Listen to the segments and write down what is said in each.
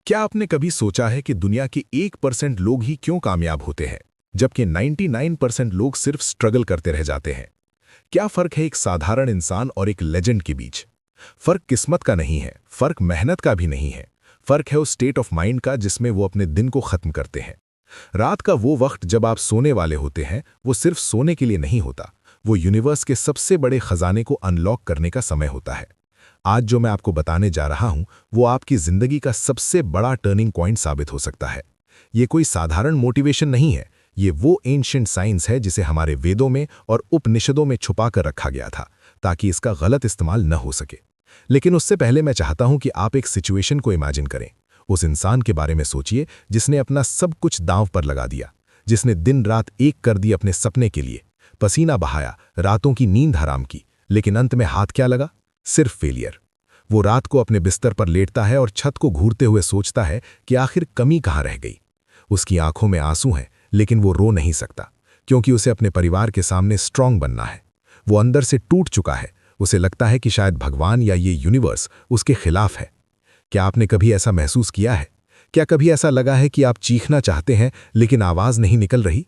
क्या आपने कभी सोचा है कि दुनिया के 1% लोग ही क्यों कामयाब होते हैं, जबकि 99% लोग सिर्फ स्ट्रगल करते रह जाते हैं? क्या फर्क है एक साधारण इंसान और एक लेजेंड के बीच? फर्क किस्मत का नहीं है, फर्क मेहनत का भी नहीं है। फर्क है उस स्टेट ऑफ माइंड का जिसमें वो अपने दिन को खत्म करते हैं। रात का वो वक्त जब आप सोने वाले होते हैं, वो सिर्फ सोने के लिए नहीं होता, वो यूनिवर्स के सबसे बड़े खजाने को अनलॉक करने का समय होता है। आज जो मैं आपको बताने जा रहा हूं, वो आपकी जिंदगी का सबसे बड़ा टर्निंग पॉइंट साबित हो सकता है। ये कोई साधारण मोटिवेशन नहीं है, ये वो एंशिएंट साइंस है जिसे हमारे वेदों में और उपनिषदों में छुपा कर रखा गया था, ताकि इसका गलत इस्तेमाल न हो सके। लेकिन उससे पहले मैं चाहता हूं कि आप एक सिचुएशन को इमेजिन करें। उस इंसान के बारे में सोचिए जिसने अपना सब कुछ दांव पर लगा दिया, जिसने दिन रात एक कर दी अपने सपने के लिए, पसीना बहाया, रातों की नींद हराम की, लेकिन अंत में हाथ क्या लगा? सिर्फ फेलियर। वो रात को अपने बिस्तर पर लेटता है और छत को घूरते हुए सोचता है कि आखिर कमी कहाँ रह गई। उसकी आंखों में आंसू हैं, लेकिन वो रो नहीं सकता, क्योंकि उसे अपने परिवार के सामने स्ट्रांग बनना है। वो अंदर से टूट चुका है। उसे लगता है कि शायद भगवान या ये यूनिवर्स उसके खिलाफ है। क्या आपने कभी ऐसा महसूस किया है? क्या कभी ऐसा लगा है कि आप चीखना चाहते हैं लेकिन आवाज नहीं निकल रही?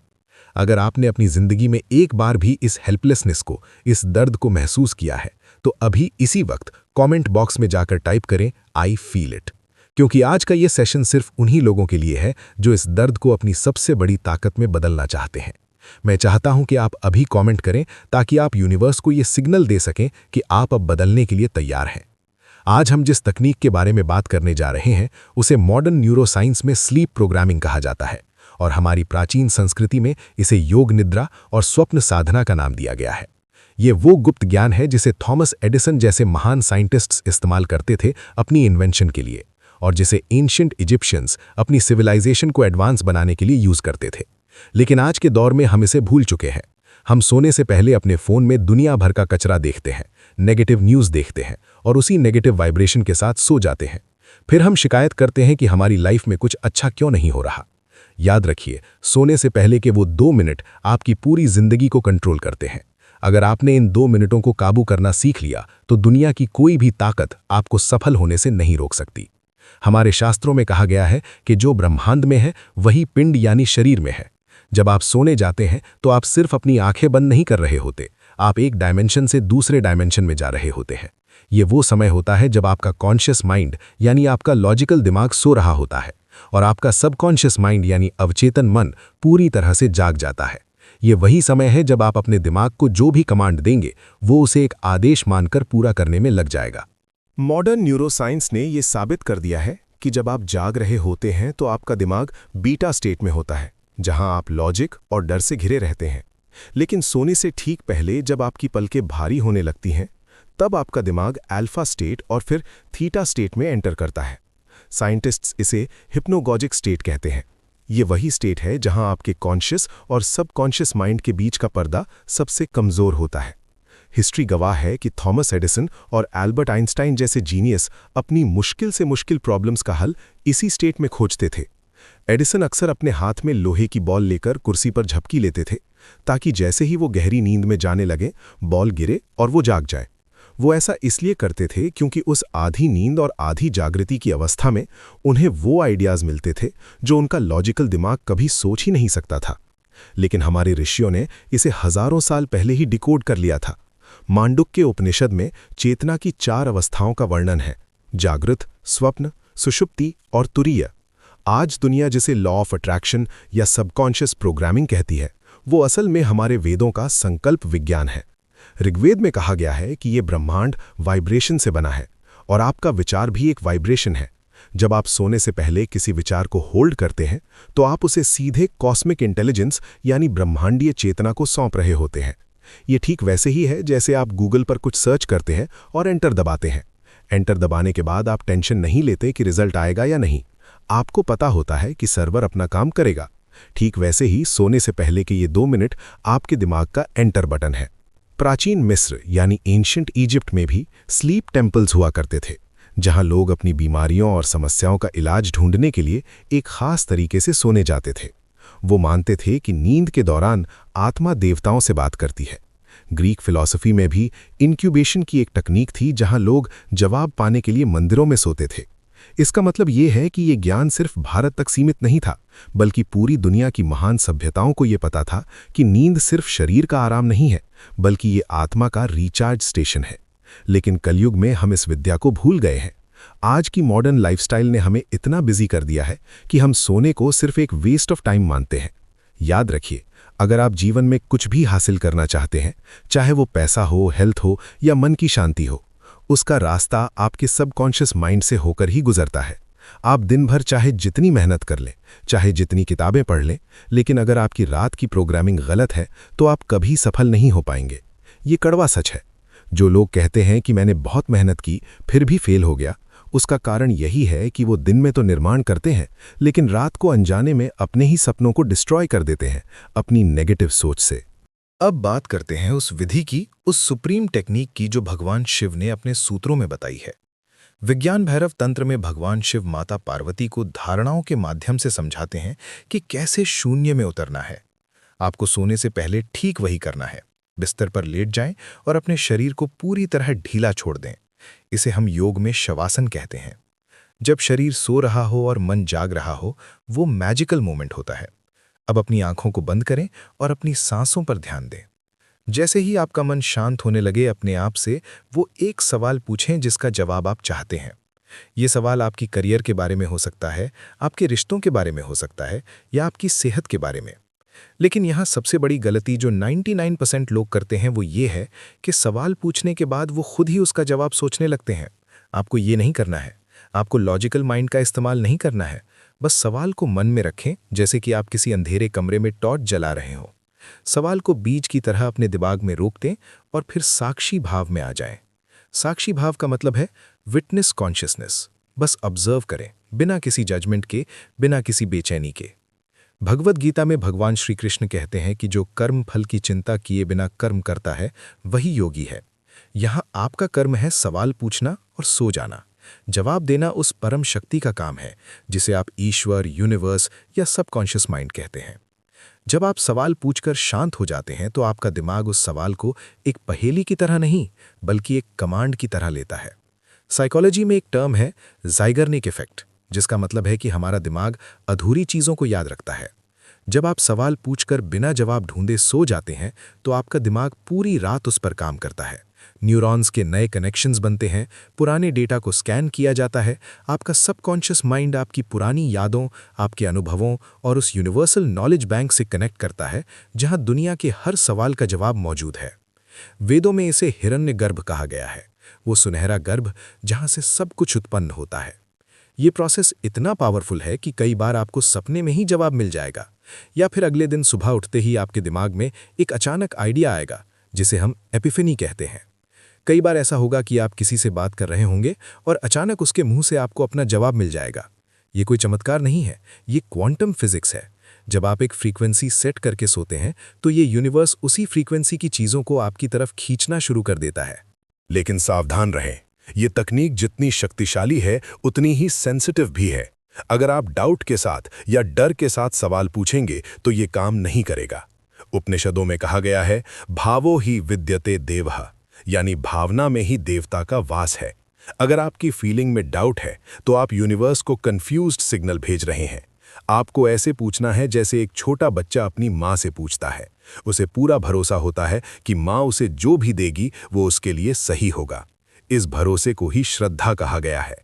अगर आपने अपनी जिंदगी में एक बार भी इस हेल्पलेसनेस को, इस दर्द को महसूस किया है, तो अभी इसी वक्त कमेंट बॉक्स में जाकर टाइप करें आई फील इट, क्योंकि आज का ये सेशन सिर्फ उन्हीं लोगों के लिए है जो इस दर्द को अपनी सबसे बड़ी ताकत में बदलना चाहते हैं। मैं चाहता हूं कि आप अभी कमेंट करें ताकि आप यूनिवर्स को ये सिग्नल दे सकें कि आप अब बदलने के लिए तैयार हैं। आज हम जिस तकनीक के बारे में बात करने जा रहे हैं, उसे मॉडर्न न्यूरोसाइंस में स्लीप प्रोग्रामिंग कहा जाता है, और हमारी प्राचीन संस्कृति में इसे योग निद्रा और स्वप्न साधना का नाम दिया गया है। ये वो गुप्त ज्ञान है जिसे थॉमस एडिसन जैसे महान साइंटिस्ट्स इस्तेमाल करते थे अपनी इन्वेंशन के लिए, और जिसे एंशिएंट इजिप्शियंस अपनी सिविलाइजेशन को एडवांस बनाने के लिए यूज करते थे। लेकिन आज के दौर में हम इसे भूल चुके हैं। हम सोने से पहले अपने फोन में दुनिया भर का कचरा देखते हैं, नेगेटिव न्यूज़ देखते हैं और उसी नेगेटिव वाइब्रेशन के साथ सो जाते हैं। फिर हम शिकायत करते हैं कि हमारी लाइफ में कुछ अच्छा क्यों नहीं हो रहा। याद रखिए, सोने से पहले के वो 2 मिनट आपकी पूरी जिंदगी को कंट्रोल करते हैं। अगर आपने इन 2 मिनटों को काबू करना सीख लिया, तो दुनिया की कोई भी ताकत आपको सफल होने से नहीं रोक सकती। हमारे शास्त्रों में कहा गया है कि जो ब्रह्मांड में है वही पिंड यानी शरीर में है। जब आप सोने जाते हैं तो आप सिर्फ अपनी आंखें बंद नहीं कर रहे होते, आप एक डायमेंशन से दूसरे डायमेंशन में जा रहे होते हैं। ये वो समय होता है जब आपका कॉन्शियस माइंड यानी आपका लॉजिकल दिमाग सो रहा होता है, और आपका सबकॉन्शियस माइंड यानी अवचेतन मन पूरी तरह से जाग जाता है। ये वही समय है जब आप अपने दिमाग को जो भी कमांड देंगे, वो उसे एक आदेश मानकर पूरा करने में लग जाएगा। मॉडर्न न्यूरोसाइंस ने ये साबित कर दिया है कि जब आप जाग रहे होते हैं तो आपका दिमाग बीटा स्टेट में होता है, जहां आप लॉजिक और डर से घिरे रहते हैं। लेकिन सोने से ठीक पहले जब आपकी पलकें भारी होने लगती हैं, तब आपका दिमाग अल्फा स्टेट और फिर थीटा स्टेट में एंटर करता है। साइंटिस्ट्स इसे हिप्नोगॉजिक स्टेट कहते हैं। ये वही स्टेट है जहां आपके कॉन्शियस और सबकॉन्शियस माइंड के बीच का पर्दा सबसे कमजोर होता है। हिस्ट्री गवाह है कि थॉमस एडिसन और एल्बर्ट आइंस्टाइन जैसे जीनियस अपनी मुश्किल से मुश्किल प्रॉब्लम्स का हल इसी स्टेट में खोजते थे। एडिसन अक्सर अपने हाथ में लोहे की बॉल लेकर कुर्सी पर झपकी लेते थे, ताकि जैसे ही वो गहरी नींद में जाने लगे, बॉल गिरे और वो जाग जाए। वो ऐसा इसलिए करते थे क्योंकि उस आधी नींद और आधी जागृति की अवस्था में उन्हें वो आइडियाज मिलते थे जो उनका लॉजिकल दिमाग कभी सोच ही नहीं सकता था। लेकिन हमारे ऋषियों ने इसे हजारों साल पहले ही डिकोड कर लिया था। मांडुक्य उपनिषद में चेतना की 4 अवस्थाओं का वर्णन है: जागृत, स्वप्न, सुषुप्ति और तुरीय। आज दुनिया जिसे लॉ ऑफ अट्रैक्शन या सबकॉन्शियस प्रोग्रामिंग कहती है, वो असल में हमारे वेदों का संकल्प विज्ञान है। ऋग्वेद में कहा गया है कि ये ब्रह्मांड वाइब्रेशन से बना है, और आपका विचार भी एक वाइब्रेशन है। जब आप सोने से पहले किसी विचार को होल्ड करते हैं, तो आप उसे सीधे कॉस्मिक इंटेलिजेंस यानी ब्रह्मांडीय चेतना को सौंप रहे होते हैं। ये ठीक वैसे ही है जैसे आप गूगल पर कुछ सर्च करते हैं और एंटर दबाते हैं। एंटर दबाने के बाद आप टेंशन नहीं लेते कि रिजल्ट आएगा या नहीं। आपको पता होता है कि सर्वर अपना काम करेगा। ठीक वैसे ही सोने से पहले के ये 2 मिनट आपके दिमाग का एंटर बटन है। प्राचीन मिस्र यानी एंशिएंट इजिप्ट में भी स्लीप टेम्पल्स हुआ करते थे, जहां लोग अपनी बीमारियों और समस्याओं का इलाज ढूंढने के लिए एक खास तरीके से सोने जाते थे। वो मानते थे कि नींद के दौरान आत्मा देवताओं से बात करती है। ग्रीक फिलॉसफी में भी इंक्यूबेशन की एक तकनीक थी, जहां लोग जवाब पाने के लिए मंदिरों में सोते थे। इसका मतलब ये है कि ये ज्ञान सिर्फ भारत तक सीमित नहीं था, बल्कि पूरी दुनिया की महान सभ्यताओं को ये पता था कि नींद सिर्फ शरीर का आराम नहीं है, बल्कि ये आत्मा का रिचार्ज स्टेशन है। लेकिन कलयुग में हम इस विद्या को भूल गए हैं। आज की मॉडर्न लाइफस्टाइल ने हमें इतना बिजी कर दिया है कि हम सोने को सिर्फ एक वेस्ट ऑफ टाइम मानते हैं। याद रखिए, अगर आप जीवन में कुछ भी हासिल करना चाहते हैं, चाहे वो पैसा हो, हेल्थ हो या मन की शांति हो, उसका रास्ता आपके सबकॉन्शियस माइंड से होकर ही गुजरता है। आप दिन भर चाहे जितनी मेहनत कर लें, चाहे जितनी किताबें पढ़ लें, लेकिन अगर आपकी रात की प्रोग्रामिंग गलत है तो आप कभी सफल नहीं हो पाएंगे। ये कड़वा सच है। जो लोग कहते हैं कि मैंने बहुत मेहनत की फिर भी फेल हो गया, उसका कारण यही है कि वो दिन में तो निर्माण करते हैं, लेकिन रात को अनजाने में अपने ही सपनों को डिस्ट्रॉय कर देते हैं अपनी नेगेटिव सोच से। अब बात करते हैं उस विधि की, उस सुप्रीम टेक्निक की जो भगवान शिव ने अपने सूत्रों में बताई है। विज्ञान भैरव तंत्र में भगवान शिव माता पार्वती को धारणाओं के माध्यम से समझाते हैं कि कैसे शून्य में उतरना है। आपको सोने से पहले ठीक वही करना है। बिस्तर पर लेट जाएं और अपने शरीर को पूरी तरह ढीला छोड़ दें। इसे हम योग में शवासन कहते हैं। जब शरीर सो रहा हो और मन जाग रहा हो, वो मैजिकल मोमेंट होता है। अब अपनी आंखों को बंद करें और अपनी सांसों पर ध्यान दें। जैसे ही आपका मन शांत होने लगे, अपने आप से वो एक सवाल पूछें जिसका जवाब आप चाहते हैं। ये सवाल आपकी करियर के बारे में हो सकता है, आपके रिश्तों के बारे में हो सकता है, या आपकी सेहत के बारे में। लेकिन यहाँ सबसे बड़ी गलती जो 99% लोग करते हैं वो ये है कि सवाल पूछने के बाद वो खुद ही उसका जवाब सोचने लगते हैं। आपको ये नहीं करना है। आपको लॉजिकल माइंड का इस्तेमाल नहीं करना है। बस सवाल को मन में रखें, जैसे कि आप किसी अंधेरे कमरे में टॉर्च जला रहे हो। सवाल को बीज की तरह अपने दिमाग में रोक दें और फिर साक्षी भाव में आ जाएं। साक्षी भाव का मतलब है विटनेस कॉन्शियसनेस। बस ऑब्जर्व करें, बिना किसी जजमेंट के, बिना किसी बेचैनी के। भगवद गीता में भगवान श्री कृष्ण कहते हैं कि जो कर्म फल की चिंता किए बिना कर्म करता है वही योगी है। यहाँ आपका कर्म है सवाल पूछना और सो जाना। जवाब देना उस परम शक्ति का काम है जिसे आप ईश्वर, यूनिवर्स या सबकॉन्शियस माइंड कहते हैं। जब आप सवाल पूछकर शांत हो जाते हैं तो आपका दिमाग उस सवाल को एक पहेली की तरह नहीं, बल्कि एक कमांड की तरह लेता है। साइकोलॉजी में एक टर्म है ज़ाइगर्निक इफेक्ट, जिसका मतलब है कि हमारा दिमाग अधूरी चीज़ों को याद रखता है। जब आप सवाल पूछकर बिना जवाब ढूंढे सो जाते हैं तो आपका दिमाग पूरी रात उस पर काम करता है। न्यूरॉन्स के नए कनेक्शंस बनते हैं, पुराने डेटा को स्कैन किया जाता है। आपका सबकॉन्शियस माइंड आपकी पुरानी यादों, आपके अनुभवों और उस यूनिवर्सल नॉलेज बैंक से कनेक्ट करता है जहां दुनिया के हर सवाल का जवाब मौजूद है। वेदों में इसे हिरण्यगर्भ कहा गया है, वो सुनहरा गर्भ जहां से सब कुछ उत्पन्न होता है। ये प्रोसेस इतना पावरफुल है कि कई बार आपको सपने में ही जवाब मिल जाएगा, या फिर अगले दिन सुबह उठते ही आपके दिमाग में एक अचानक आइडिया आएगा जिसे हम एपिफेनी कहते हैं। कई बार ऐसा होगा कि आप किसी से बात कर रहे होंगे और अचानक उसके मुंह से आपको अपना जवाब मिल जाएगा। ये कोई चमत्कार नहीं है, ये क्वांटम फिजिक्स है। जब आप एक फ्रीक्वेंसी सेट करके सोते हैं तो ये यूनिवर्स उसी फ्रीक्वेंसी की चीज़ों को आपकी तरफ खींचना शुरू कर देता है। लेकिन सावधान रहें, ये तकनीक जितनी शक्तिशाली है उतनी ही सेंसिटिव भी है। अगर आप डाउट के साथ या डर के साथ सवाल पूछेंगे तो ये काम नहीं करेगा। उपनिषदों में कहा गया है, भावो ही विद्यते देवः, यानी भावना में ही देवता का वास है। अगर आपकी फीलिंग में डाउट है तो आप यूनिवर्स को कंफ्यूज्ड सिग्नल भेज रहे हैं। आपको ऐसे पूछना है जैसे एक छोटा बच्चा अपनी माँ से पूछता है। उसे पूरा भरोसा होता है कि माँ उसे जो भी देगी वो उसके लिए सही होगा। इस भरोसे को ही श्रद्धा कहा गया है।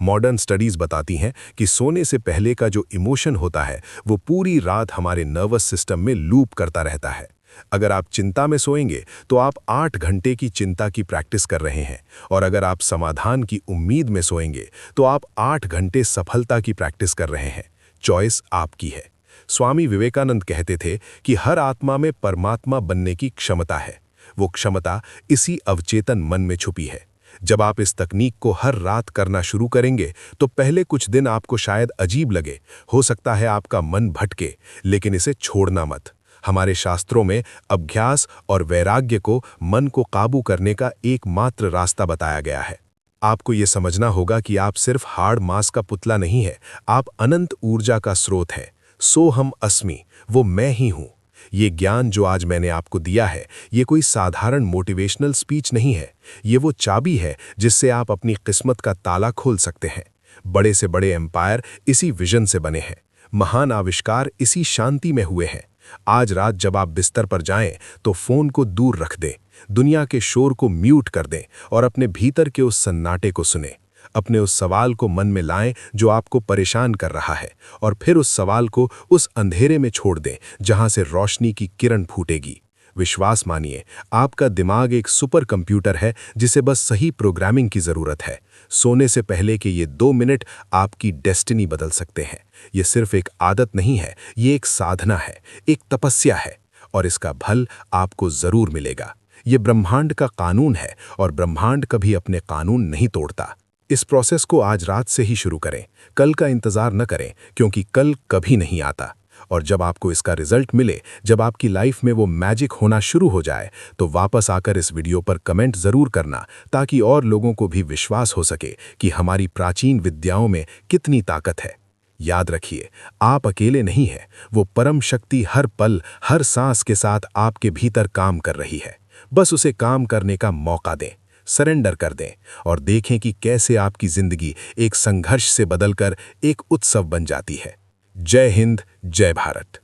मॉडर्न स्टडीज बताती हैं कि सोने से पहले का जो इमोशन होता है वो पूरी रात हमारे नर्वस सिस्टम में लूप करता रहता है। अगर आप चिंता में सोएंगे तो आप 8 घंटे की चिंता की प्रैक्टिस कर रहे हैं, और अगर आप समाधान की उम्मीद में सोएंगे तो आप 8 घंटे सफलता की प्रैक्टिस कर रहे हैं। चॉइस आपकी है। स्वामी विवेकानंद कहते थे कि हर आत्मा में परमात्मा बनने की क्षमता है। वो क्षमता इसी अवचेतन मन में छुपी है। जब आप इस तकनीक को हर रात करना शुरू करेंगे तो पहले कुछ दिन आपको शायद अजीब लगे, हो सकता है आपका मन भटके, लेकिन इसे छोड़ना मत। हमारे शास्त्रों में अभ्यास और वैराग्य को मन को काबू करने का एकमात्र रास्ता बताया गया है। आपको ये समझना होगा कि आप सिर्फ हार्ड मांस का पुतला नहीं है, आप अनंत ऊर्जा का स्रोत है। सोहम अस्मि, वो मैं ही हूँ। ये ज्ञान जो आज मैंने आपको दिया है, ये कोई साधारण मोटिवेशनल स्पीच नहीं है। ये वो चाबी है जिससे आप अपनी किस्मत का ताला खोल सकते हैं। बड़े से बड़े एम्पायर इसी विजन से बने हैं, महान आविष्कार इसी शांति में हुए हैं। आज रात जब आप बिस्तर पर जाएं तो फोन को दूर रख दें, दुनिया के शोर को म्यूट कर दें और अपने भीतर के उस सन्नाटे को सुनें। अपने उस सवाल को मन में लाएं जो आपको परेशान कर रहा है, और फिर उस सवाल को उस अंधेरे में छोड़ दें जहां से रोशनी की किरण फूटेगी। विश्वास मानिए, आपका दिमाग एक सुपर कंप्यूटर है जिसे बस सही प्रोग्रामिंग की जरूरत है। सोने से पहले के ये 2 मिनट आपकी डेस्टिनी बदल सकते हैं। ये सिर्फ एक आदत नहीं है, ये एक साधना है, एक तपस्या है, और इसका फल आपको जरूर मिलेगा। ये ब्रह्मांड का कानून है और ब्रह्मांड कभी अपने कानून नहीं तोड़ता। इस प्रोसेस को आज रात से ही शुरू करें, कल का इंतजार न करें, क्योंकि कल कभी नहीं आता। और जब आपको इसका रिजल्ट मिले, जब आपकी लाइफ में वो मैजिक होना शुरू हो जाए, तो वापस आकर इस वीडियो पर कमेंट जरूर करना, ताकि और लोगों को भी विश्वास हो सके कि हमारी प्राचीन विद्याओं में कितनी ताकत है। याद रखिए, आप अकेले नहीं हैं, वो परम शक्ति हर पल, हर सांस के साथ आपके भीतर काम कर रही है। बस उसे काम करने का मौका दें, सरेंडर कर दें, और देखें कि कैसे आपकी जिंदगी एक संघर्ष से बदलकर एक उत्सव बन जाती है। जय हिंद, जय भारत।